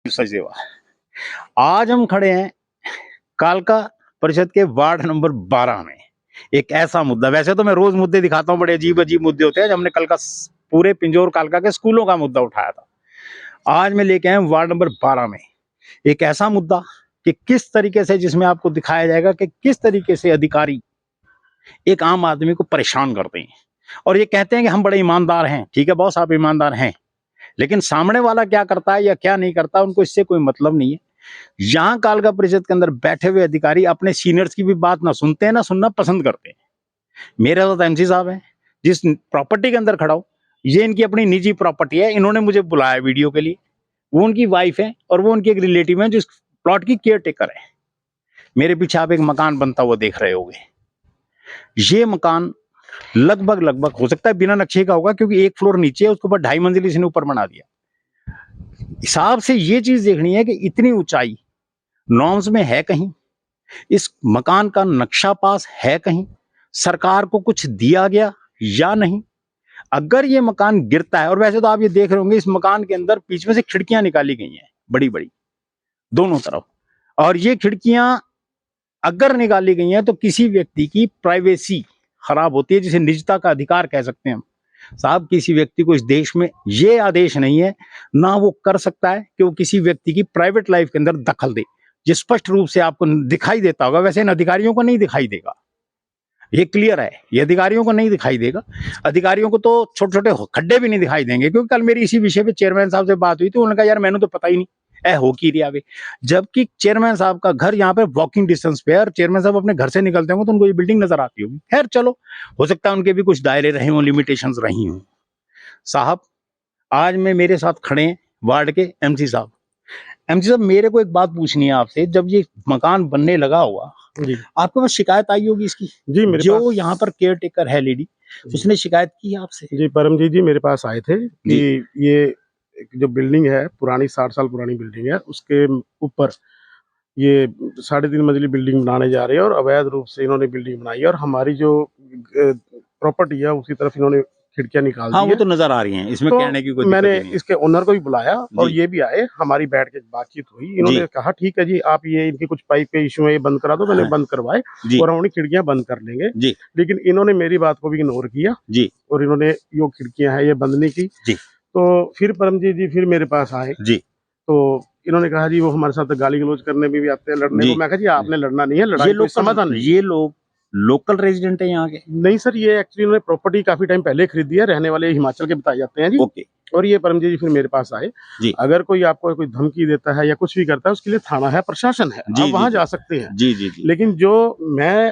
सचदेवा। आज हम खड़े हैं कालका परिषद के वार्ड नंबर 12 में। एक ऐसा मुद्दा, वैसे तो मैं रोज मुद्दे दिखाता हूँ, बड़े अजीब अजीब मुद्दे होते हैं। हमने कल का पूरे पिंजौर कालका के स्कूलों का मुद्दा उठाया था। आज मैं लेके आया वार्ड नंबर 12 में एक ऐसा मुद्दा कि किस तरीके से, जिसमें आपको दिखाया जाएगा कि किस तरीके से अधिकारी एक आम आदमी को परेशान करते हैं और ये कहते हैं कि हम बड़े ईमानदार हैं। ठीक है बॉस, आप ईमानदार हैं, लेकिन सामने वाला क्या करता है या क्या नहीं करता, उनको इससे कोई मतलब नहीं है। यहां कालका परिषद के अंदर बैठे हुए अधिकारी अपने सीनियर्स की भी बात ना सुनते हैं, ना सुनना पसंद करते हैं। मेरे साथ एमसी साहब हैं, जिस प्रॉपर्टी के अंदर खड़ा हूं, ये इनकी अपनी निजी प्रॉपर्टी है। इन्होंने मुझे बुलाया वीडियो के लिए। वो उनकी वाइफ है और वो उनकी एक रिलेटिव है जो इस प्लॉट की केयर टेकर है। मेरे पीछे आप एक मकान बनता हुआ देख रहे होंगे। ये मकान लगभग हो सकता है बिना नक्शे का होगा, क्योंकि एक फ्लोर नीचे है, उसके ऊपर 2.5 मंजिल इसने ऊपर बना दिया। हिसाब से ये चीज देखनी है कि इतनी ऊंचाई नॉर्म्स में है कहीं, इस मकान का नक्शा पास है कहीं, सरकार को कुछ दिया गया या नहीं। अगर ये मकान गिरता है, और वैसे तो आप ये देख रहे होंगे इस मकान के अंदर बीच में से खिड़कियां निकाली गई हैं बड़ी बड़ी दोनों तरफ, और ये खिड़कियां अगर निकाली गई हैं तो किसी व्यक्ति की प्राइवेसी खराब होती है, जिसे निजता का अधिकार कह सकते हैं हम। साहब, किसी व्यक्ति को इस देश में ये आदेश नहीं है, ना वो कर सकता है कि वो किसी व्यक्ति की प्राइवेट लाइफ के अंदर दखल दे। ये स्पष्ट रूप से आपको दिखाई देता होगा, वैसे इन अधिकारियों को नहीं दिखाई देगा, ये क्लियर है, ये अधिकारियों को नहीं दिखाई देगा। अधिकारियों को तो छोटे छोटे खड्डे भी नहीं दिखाई देंगे, क्योंकि कल मेरी इसी विषय पे चेयरमैन साहब से बात हुई थी। उन्होंने कहा यार मैंने तो पता ही नहीं हो की रिया वे, जबकि चेयरमैन साहब का घर यहाँ पे वॉकिंग डिस्टेंस पे है, और चेयरमैन साहब अपने घर से निकलते होंगे तो उनको ये बिल्डिंग नजर आती होगी। खैर चलो, हो सकता है उनके भी कुछ दायरे रहे हों, लिमिटेशंस रही हों। साहब, आज में मेरे साथ खड़े हैं वार्ड के एमसी साहब। एमसी साहब, मेरे को एक बात पूछनी है आपसे। जब ये मकान बनने लगा हुआ, जी, आपके पास शिकायत आई होगी इसकी? जी, मेरे जो यहाँ पर केयर टेकर है लेडी, उसने शिकायत की आपसे? जी, परमजीत जी मेरे पास आए थे कि ये जो बिल्डिंग है पुरानी 60 साल पुरानी बिल्डिंग है, उसके ऊपर ये 3.5 मंजिली बिल्डिंग बनाने जा रहे हैं और अवैध रूप से इन्होंने बिल्डिंग बनाई है, और हमारी जो प्रॉपर्टी है उसकी तरफ इन्होंने खिड़कियां निकाल दी। हाँ, वो तो नजर आ रही हैं, इसमें तो कहने की कोई मैंने दिक्कत नहीं। इसके ओनर को भी बुलाया और ये भी आए, हमारी बैठ के बातचीत हुई। इन्होंने कहा ठीक है जी, आप ये इनकी कुछ पाइप के इशू है, ये बंद करा दो। मैंने बंद करवाए और हम खिड़कियां बंद कर लेंगे जी। लेकिन इन्होंने मेरी बात को भी इग्नोर किया जी, और इन्होंने जो खिड़कियां हैं ये बंद नहीं की जी। तो फिर परमजीत जी फिर मेरे पास आए जी, तो इन्होंने कहा जी वो हमारे साथ गाली गलौज करने में भी आते हैं, लड़ने को। मैं कहा जी आपने लड़ना नहीं है, लड़ाई कोई समाधान नहीं। ये लोग लोकल रेजिडेंट है यहाँ के? नहीं सर, ये एक्चुअली इन्होंने प्रॉपर्टी काफी टाइम पहले खरीदी है, रहने वाले हिमाचल के बताए जाते हैं जी। ओके। और ये परमजीत जी फिर मेरे पास आए जी। अगर कोई आपको कोई धमकी देता है या कुछ भी करता है, उसके लिए थाना है, प्रशासन है, आप वहां जा सकते हैं जी जी जी। लेकिन जो मैं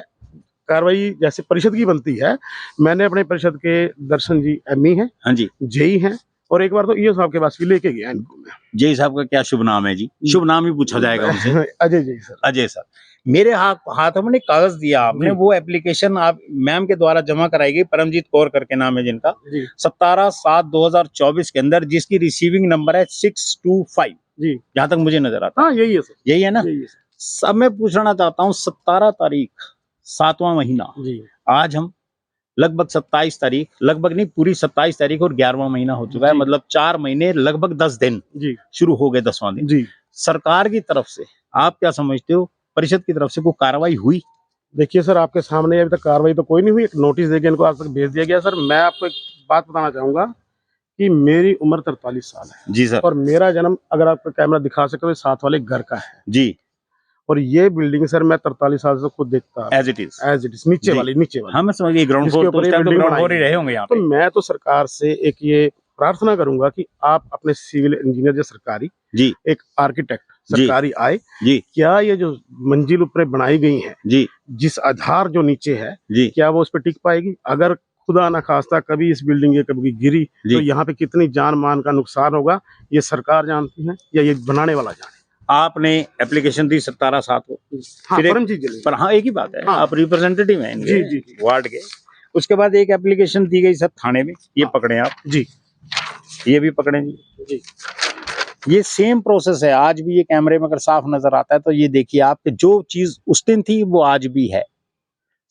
कार्रवाई जैसे परिषद की बनती है, मैंने अपने परिषद के दर्शन जी एमई हैं, हाँ जी, जेई हैं, और एक बार तो ईओ साहब के पास भी लेके गया इनको मैं। जेई साहब का क्या शुभ नाम है जी? शुभ नाम ही पूछा जाएगा उनसे। अजय जी सर। अजय सर, मेरे हाथों में कागज दिया आपने, वो एप्लीकेशन आप मैम के द्वारा जमा कराई गई, परमजीत कौर करके नाम है जिनका, 17/7/2024 के अंदर, जिसकी रिसीविंग नंबर है 625 जी, जहां तक मुझे नजर आता है। हाँ यही है सर, यही है ना? सब मैं पूछना चाहता हूँ, 17 तारीख 7वां महीना जी, आज हम लगभग 27 तारीख, लगभग नहीं पूरी 27 तारीख, और 11वां महीना हो चुका है, मतलब 4 महीने लगभग 10 दिन जी, शुरू हो गए 10वां दिन जी। सरकार की तरफ से आप क्या समझते हो, परिषद की तरफ से कोई कार्रवाई हुई? देखिए सर, आपके सामने अभी तक कार्रवाई तो कोई नहीं हुई। एक नोटिस देके इनको आज तक भेज दिया गया। सर मैं आपको एक बात बताना चाहूंगा कि मेरी उम्र 43 साल है जी सर, और मेरा जन्म, अगर आपको कैमरा दिखा सके तो साथ वाले घर का है जी। और ये बिल्डिंग सर मैं 43 साल से खुद देखता एज इट इज नीचे वाली हाँ, मैं समझ गई, ग्राउंड फ्लोर तो ग्राउंड फ्लोर ही रहे होंगे यहाँ पे। तो मैं तो सरकार से एक ये प्रार्थना करूंगा कि आप अपने सिविल इंजीनियर या सरकारी जी, एक आर्किटेक्ट सरकारी आए जी, क्या ये जो मंजिल ऊपर बनाई गई है जी, जिस आधार जो नीचे है जी, क्या वो उस पर टिक पाएगी? अगर खुदा ना खास्ता कभी इस बिल्डिंग ये कभी गिरी तो यहाँ पे कितनी जान मान का नुकसान होगा, ये सरकार जानती है या ये बनाने वाला जाने। आपने एप्लीकेशन दी 17/7 को, हाँ, पर हाँ एक ही बात है, हाँ, आप रिप्रेजेंटेटिव हैं जी जी वार्ड के। उसके बाद एक एप्लीकेशन दी गई सर थाने में, ये पकड़े आप जी, ये भी पकड़े जी। ये सेम प्रोसेस है, आज भी ये कैमरे में अगर साफ नजर आता है तो ये देखिए आप कि जो चीज उस दिन थी वो आज भी है।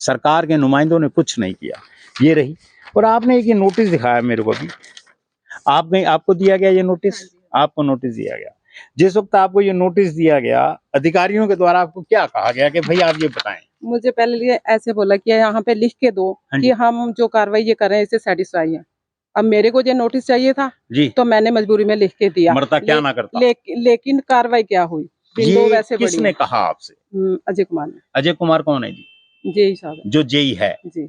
सरकार के नुमाइंदों ने कुछ नहीं किया, ये रही। और आपने एक ये नोटिस दिखाया मेरे को भी, आपको दिया गया ये नोटिस, आपको नोटिस दिया गया। जिस वक्त आपको ये नोटिस दिया गया अधिकारियों के द्वारा, आपको क्या कहा गया कि भाई आप ये बताएं? मुझे पहले ये ऐसे बोला कि यहाँ पे लिख के दो कि हम जो कार्रवाई ये कर रहे हैं इससे सेटिस्फाई है। अब मेरे को ये नोटिस चाहिए था जी, तो मैंने मजबूरी में लिख के दिया, मरता क्या ना करता। लेकिन कार्रवाई क्या हुई? ये वैसे किसने कहा आपसे? अजय कुमार ने। अजय कुमार कौन है जी? जेई साहब, जो जेई है जी।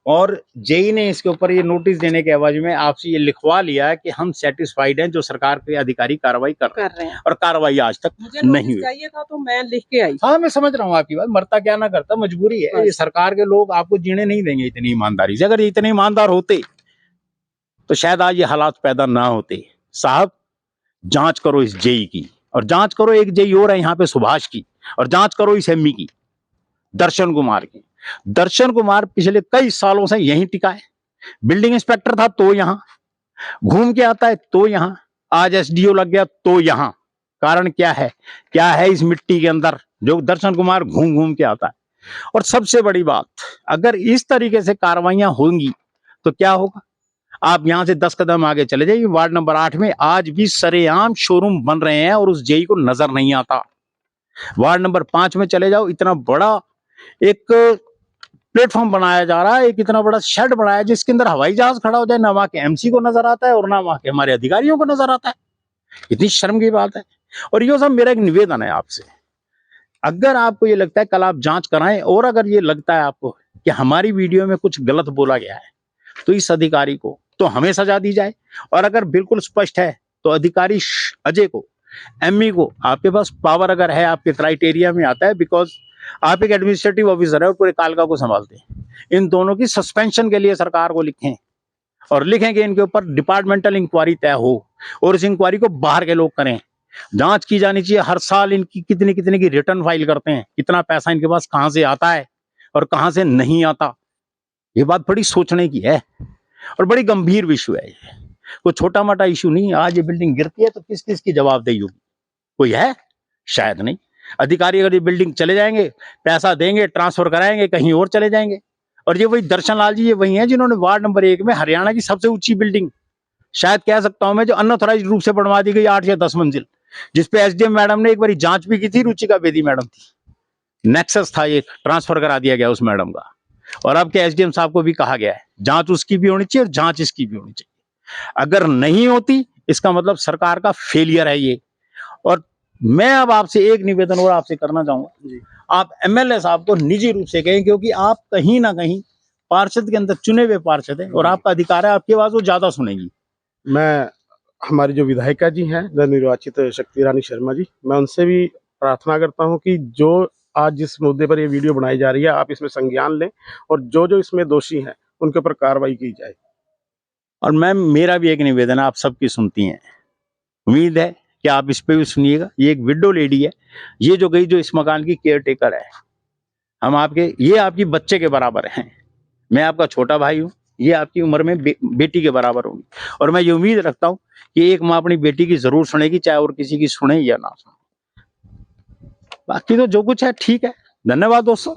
और जेई ने इसके ऊपर ये नोटिस देने के एवज में आपसे ये लिखवा लिया कि हम सेटिस्फाइड हैं, जो सरकार के अधिकारी कार्रवाई कर रहे हैं, और कार्रवाई आज तक नहीं हुई। चाहिए था तो मैं लिख के आई। हाँ, मैं समझ रहा हूँ आपकी बात, मरता क्या ना करता, मजबूरी है। ये सरकार के लोग आपको जीने नहीं देंगे इतनी ईमानदारी से। अगर ये इतने ईमानदार होते तो शायद आज ये हालात पैदा ना होते। साहब, जांच करो इस जेई की, और जांच करो एक जेई और है यहाँ पे सुभाष की, और जांच करो इस एमई की, दर्शन कुमार की। दर्शन कुमार पिछले कई सालों से यहीं टिका है, बिल्डिंग इंस्पेक्टर था तो यहां घूम के आता है, तो यहां आज एसडीओ लग गया तो यहां। कारण क्या है? क्या है इस मिट्टी के अंदर जो दर्शन कुमार घूम घूम के आता है? और सबसे बड़ी बात, अगर इस तरीके से कार्रवाइयां होंगी तो क्या होगा? आप यहां से 10 कदम आगे चले जाइए, वार्ड नंबर 8 में आज भी सरेआम शोरूम बन रहे हैं और उस जेई को नजर नहीं आता। वार्ड नंबर 5 में चले जाओ, इतना बड़ा एक प्लेटफॉर्म बनाया जा रहा है, एक इतना बड़ा शेड बनाया है जिसके अंदर हवाई जहाज खड़ा हो जाए, ना वहां के एमसी को नजर आता है और ना वहां के हमारे अधिकारियों को नजर आता है। इतनी शर्म की बात है। और ये सब मेरा एक निवेदन है आपसे, अगर आपको ये लगता है कल आप जांच कराएं, और अगर ये लगता है आपको कि हमारी वीडियो में कुछ गलत बोला गया है तो इस अधिकारी को तो हमें सजा दी जाए, और अगर बिल्कुल स्पष्ट है तो अधिकारी अजय को, एमई को, आपके पास पावर अगर है, आपके क्राइटेरिया में आता है, बिकॉज आप एक एडमिनिस्ट्रेटिव ऑफिसर है और पूरे कालका को संभालते हैं, इन दोनों की सस्पेंशन के लिए सरकार को लिखें, और लिखें कि इनके ऊपर डिपार्टमेंटल इंक्वायरी तय हो और इस इंक्वायरी को बाहर के लोग करें। जांच की जानी चाहिए हर साल इनकी कितनी कितने की रिटर्न फाइल करते हैं, कितना पैसा इनके पास कहां से आता है और कहां से नहीं आता। ये बात बड़ी सोचने की है और बड़ी गंभीर विषय है। कोई छोटा मोटा इशू नहीं। आज ये बिल्डिंग गिरती है तो किस किस की जवाबदेही होगी? कोई है? शायद नहीं। अधिकारी अगर ये बिल्डिंग चले जाएंगे, पैसा देंगे, ट्रांसफर कराएंगे, कहीं और चले जाएंगे। और ये वही दर्शन लाल जी, ये वही हैं जिन्होंने वार्ड नंबर 1 में हरियाणा की सबसे ऊंची बिल्डिंग, शायद कह सकता हूं मैं, जो अनऑथराइज्ड रूप से बनवा दी गई 8 या 10 मंजिल, जिसपे एसडीएम मैडम ने एक बार जांच भी की थी, रुचिका बेदी मैडम थी, नेक्सस था, एक ट्रांसफर करा दिया गया उस मैडम का। और अब के एसडीएम साहब को भी कहा गया है जांच उसकी भी होनी चाहिए और जांच इसकी भी होनी चाहिए। अगर नहीं होती इसका मतलब सरकार का फेलियर है ये। और मैं अब आपसे एक निवेदन और आपसे करना चाहूंगा, आप एमएलए साहब को निजी रूप से कहें, क्योंकि आप कहीं ना कहीं पार्षद के अंदर चुने हुए पार्षद हैं और आपका अधिकार है, आपकी आवाज वो ज्यादा सुनेगी। मैं हमारी जो विधायिका जी हैं, निर्वाचित शक्ति रानी शर्मा जी, मैं उनसे भी प्रार्थना करता हूं कि जो आज जिस मुद्दे पर ये वीडियो बनाई जा रही है, आप इसमें संज्ञान लें और जो जो इसमें दोषी हैं उनके ऊपर कार्रवाई की जाए। और मैम, मेरा भी एक निवेदन है, आप सबकी सुनती हैं, उम्मीद है कि आप इस पे भी सुनिएगा। ये एक विडो लेडी है, ये जो गई, जो इस मकान की केयर टेकर है। हम आपके, ये आपकी बच्चे के बराबर हैं, मैं आपका छोटा भाई हूँ, ये आपकी उम्र में बेटी के बराबर होगी। और मैं ये उम्मीद रखता हूँ कि एक माँ अपनी बेटी की जरूर सुनेगी, चाहे और किसी की सुने या ना सुने। बाकी तो जो कुछ है ठीक है। धन्यवाद दोस्तों।